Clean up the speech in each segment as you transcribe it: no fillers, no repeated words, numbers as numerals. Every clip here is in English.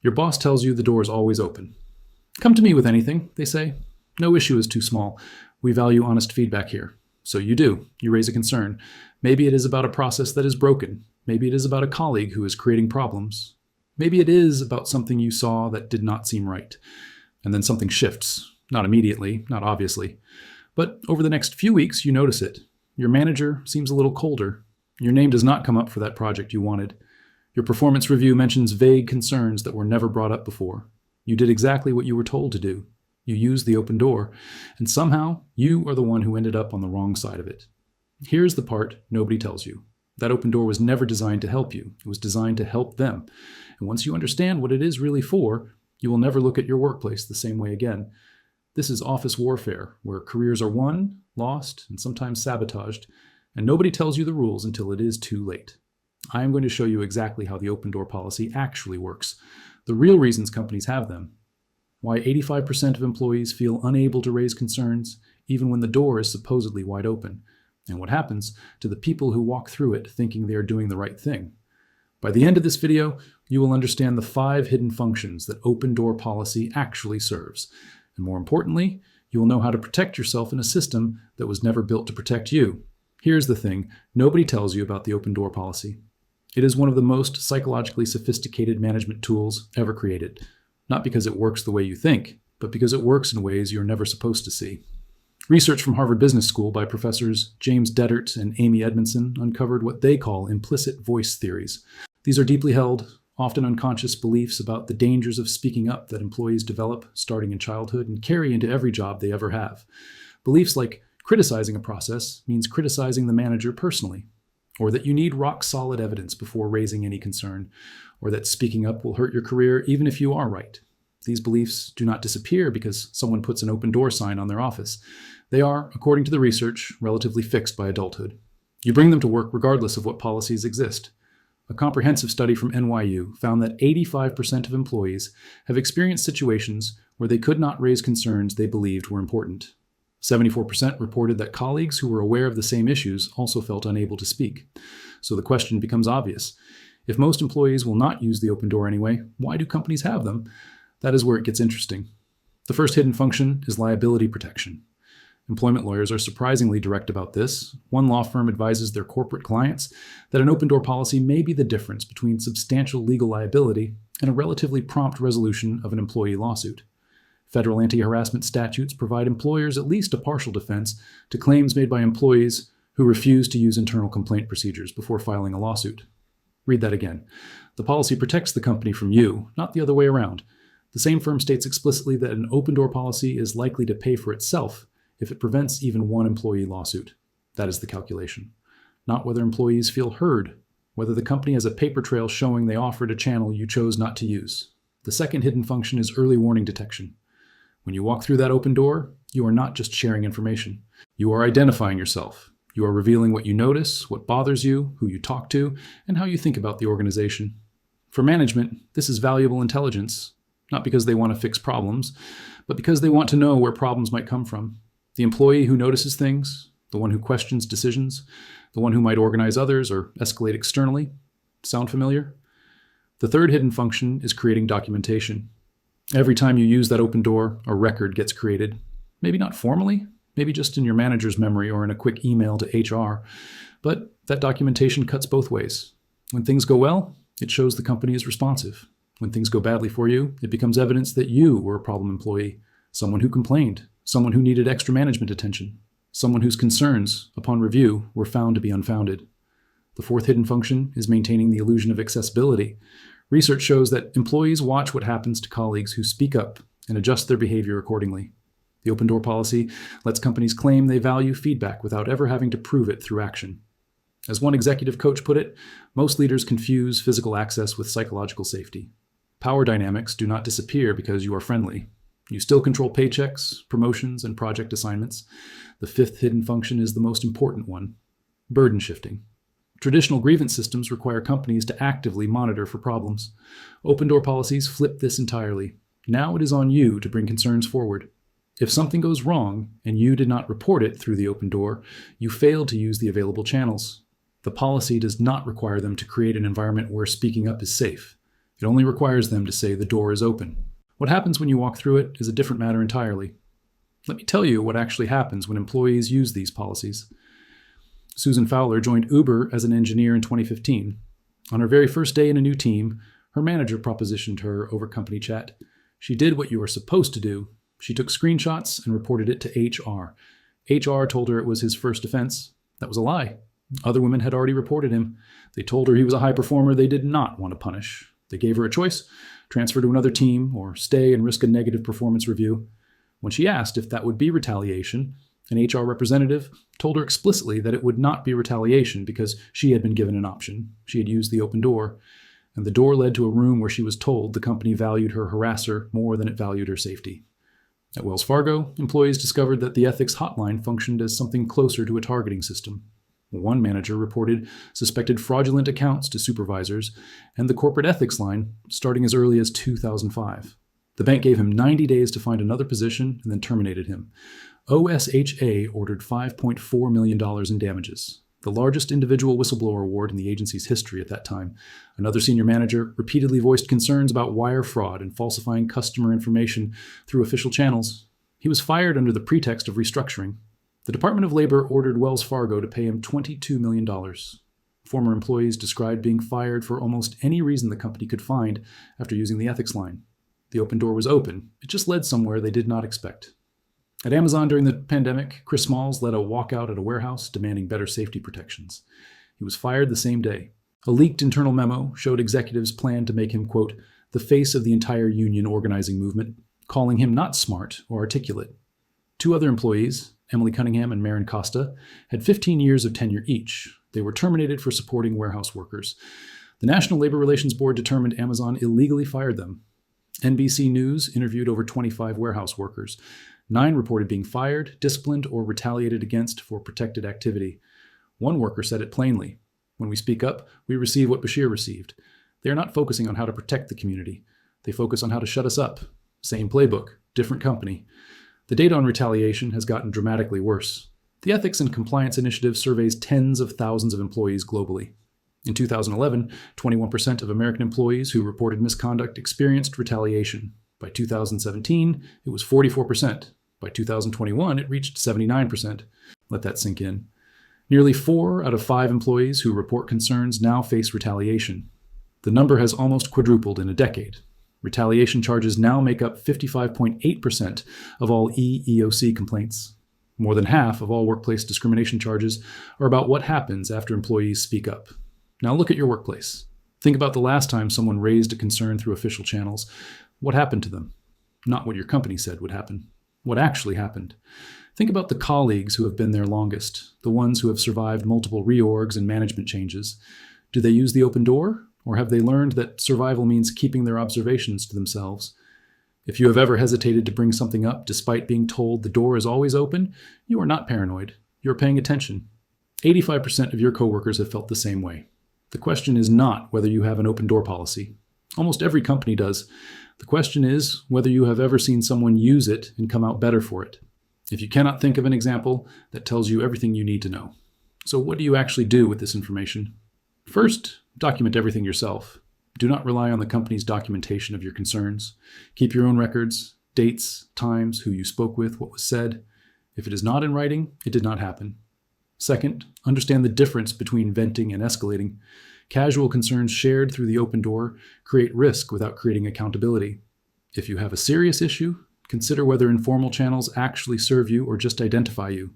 Your boss tells you the door is always open. Come to me with anything, they say. No issue is too small. We value honest feedback here. So you do. You raise a concern. Maybe it is about a process that is broken. Maybe it is about a colleague who is creating problems. Maybe it is about something you saw that did not seem right. And then something shifts. Not immediately, not obviously. But over the next few weeks, you notice it. Your manager seems a little colder. Your name does not come up for that project you wanted. Your performance review mentions vague concerns that were never brought up before. You did exactly what you were told to do. You used the open door, and somehow you are the one who ended up on the wrong side of it. Here's the part nobody tells you. That open door was never designed to help you. It was designed to help them. And once you understand what it is really for, you will never look at your workplace the same way again. This is office warfare, where careers are won, lost, and sometimes sabotaged, and nobody tells you the rules until it is too late. I am going to show you exactly how the open door policy actually works, the real reasons companies have them, why 85% of employees feel unable to raise concerns even when the door is supposedly wide open, and what happens to the people who walk through it thinking they are doing the right thing. By the end of this video, you will understand the 5 hidden functions that open door policy actually serves. And more importantly, you will know how to protect yourself in a system that was never built to protect you. Here's the thing nobody tells you about the open door policy. It is one of the most psychologically sophisticated management tools ever created. Not because it works the way you think, but because it works in ways you're never supposed to see. Research from Harvard Business School by professors James Dedert and Amy Edmondson uncovered what they call implicit voice theories. These are deeply held, often unconscious beliefs about the dangers of speaking up that employees develop starting in childhood and carry into every job they ever have. Beliefs like criticizing a process means criticizing the manager personally, or that you need rock-solid evidence before raising any concern, or that speaking up will hurt your career even if you are right. These beliefs do not disappear because someone puts an open door sign on their office. They are, according to the research, relatively fixed by adulthood. You bring them to work regardless of what policies exist. A comprehensive study from NYU found that 85% of employees have experienced situations where they could not raise concerns they believed were important. 74% reported that colleagues who were aware of the same issues also felt unable to speak. So the question becomes obvious. If most employees will not use the open door anyway, why do companies have them? That is where it gets interesting. The first hidden function is liability protection. Employment lawyers are surprisingly direct about this. One law firm advises their corporate clients that an open door policy may be the difference between substantial legal liability and a relatively prompt resolution of an employee lawsuit. Federal anti-harassment statutes provide employers at least a partial defense to claims made by employees who refuse to use internal complaint procedures before filing a lawsuit. Read that again. The policy protects the company from you, not the other way around. The same firm states explicitly that an open door policy is likely to pay for itself if it prevents even one employee lawsuit. That is the calculation. Not whether employees feel heard, whether the company has a paper trail showing they offered a channel you chose not to use. The second hidden function is early warning detection. When you walk through that open door, you are not just sharing information. You are identifying yourself. You are revealing what you notice, what bothers you, who you talk to, and how you think about the organization. For management, this is valuable intelligence, not because they want to fix problems, but because they want to know where problems might come from. The employee who notices things, the one who questions decisions, the one who might organize others or escalate externally. Sound familiar? The third hidden function is creating documentation. Every time you use that open door, a record gets created. Maybe not formally, maybe just in your manager's memory or in a quick email to HR. But that documentation cuts both ways. When things go well, it shows the company is responsive. When things go badly for you, it becomes evidence that you were a problem employee, someone who complained, someone who needed extra management attention, someone whose concerns, upon review, were found to be unfounded. The fourth hidden function is maintaining the illusion of accessibility. Research shows that employees watch what happens to colleagues who speak up and adjust their behavior accordingly. The open door policy lets companies claim they value feedback without ever having to prove it through action. As one executive coach put it, most leaders confuse physical access with psychological safety. Power dynamics do not disappear because you are friendly. You still control paychecks, promotions, and project assignments. The fifth hidden function is the most important one: burden shifting. Traditional grievance systems require companies to actively monitor for problems. Open door policies flip this entirely. Now it is on you to bring concerns forward. If something goes wrong and you did not report it through the open door, you failed to use the available channels. The policy does not require them to create an environment where speaking up is safe. It only requires them to say the door is open. What happens when you walk through it is a different matter entirely. Let me tell you what actually happens when employees use these policies. Susan Fowler joined Uber as an engineer in 2015. On her very first day in a new team, her manager propositioned her over company chat. She did what you were supposed to do. She took screenshots and reported it to HR. HR told her it was his first offense. That was a lie. Other women had already reported him. They told her he was a high performer they did not want to punish. They gave her a choice: transfer to another team or stay and risk a negative performance review. When she asked if that would be retaliation, an HR representative told her explicitly that it would not be retaliation because she had been given an option. She had used the open door, and the door led to a room where she was told the company valued her harasser more than it valued her safety. At Wells Fargo, employees discovered that the ethics hotline functioned as something closer to a targeting system. One manager reported suspected fraudulent accounts to supervisors and the corporate ethics line starting as early as 2005. The bank gave him 90 days to find another position and then terminated him. OSHA ordered $5.4 million in damages, the largest individual whistleblower award in the agency's history at that time. Another senior manager repeatedly voiced concerns about wire fraud and falsifying customer information through official channels. He was fired under the pretext of restructuring. The Department of Labor ordered Wells Fargo to pay him $22 million. Former employees described being fired for almost any reason the company could find after using the ethics line. The open door was open. It just led somewhere they did not expect. At Amazon during the pandemic, Chris Smalls led a walkout at a warehouse demanding better safety protections. He was fired the same day. A leaked internal memo showed executives planned to make him, quote, the face of the entire union organizing movement, calling him not smart or articulate. Two other employees, Emily Cunningham and Maren Costa, had 15 years of tenure each. They were terminated for supporting warehouse workers. The National Labor Relations Board determined Amazon illegally fired them. NBC News interviewed over 25 warehouse workers. 9 reported being fired, disciplined, or retaliated against for protected activity. One worker said it plainly: when we speak up, we receive what Bashir received. They are not focusing on how to protect the community. They focus on how to shut us up. Same playbook, different company. The data on retaliation has gotten dramatically worse. The Ethics and Compliance Initiative surveys tens of thousands of employees globally. In 2011, 21% of American employees who reported misconduct experienced retaliation. By 2017, it was 44%. By 2021, it reached 79%. Let that sink in. Nearly 4 out of 5 employees who report concerns now face retaliation. The number has almost quadrupled in a decade. Retaliation charges now make up 55.8% of all EEOC complaints. More than half of all workplace discrimination charges are about what happens after employees speak up. Now look at your workplace. Think about the last time someone raised a concern through official channels. What happened to them? Not what your company said would happen. What actually happened? Think about the colleagues who have been there longest, the ones who have survived multiple reorgs and management changes. Do they use the open door, or have they learned that survival means keeping their observations to themselves? If you have ever hesitated to bring something up despite being told the door is always open, you are not paranoid. You are paying attention. 85% of your coworkers have felt the same way. The question is not whether you have an open door policy. Almost every company does. The question is whether you have ever seen someone use it and come out better for it. If you cannot think of an example, that tells you everything you need to know. So what do you actually do with this information? First, document everything yourself. Do not rely on the company's documentation of your concerns. Keep your own records, dates, times, who you spoke with, what was said. If it is not in writing, it did not happen. Second, understand the difference between venting and escalating. Casual concerns shared through the open door create risk without creating accountability. If you have a serious issue, consider whether informal channels actually serve you or just identify you.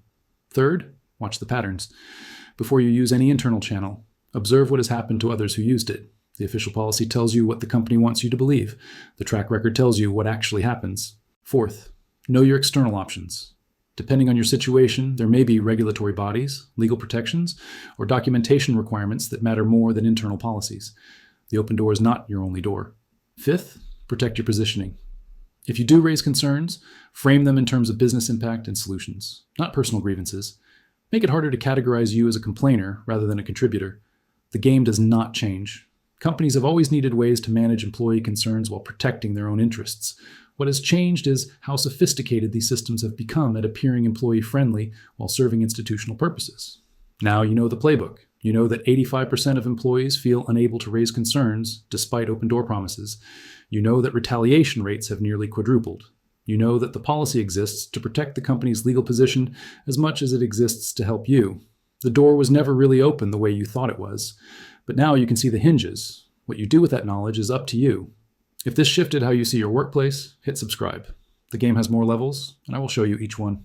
Third, watch the patterns. Before you use any internal channel, observe what has happened to others who used it. The official policy tells you what the company wants you to believe. The track record tells you what actually happens. Fourth, know your external options. Depending on your situation, there may be regulatory bodies, legal protections, or documentation requirements that matter more than internal policies. The open door is not your only door. Fifth, protect your positioning. If you do raise concerns, frame them in terms of business impact and solutions, not personal grievances. Make it harder to categorize you as a complainer rather than a contributor. The game does not change. Companies have always needed ways to manage employee concerns while protecting their own interests. What has changed is how sophisticated these systems have become at appearing employee-friendly while serving institutional purposes. Now you know the playbook. You know that 85% of employees feel unable to raise concerns despite open door promises. You know that retaliation rates have nearly quadrupled. You know that the policy exists to protect the company's legal position as much as it exists to help you. The door was never really open the way you thought it was, but now you can see the hinges. What you do with that knowledge is up to you. If this shifted how you see your workplace, hit subscribe. The game has more levels, and I will show you each one.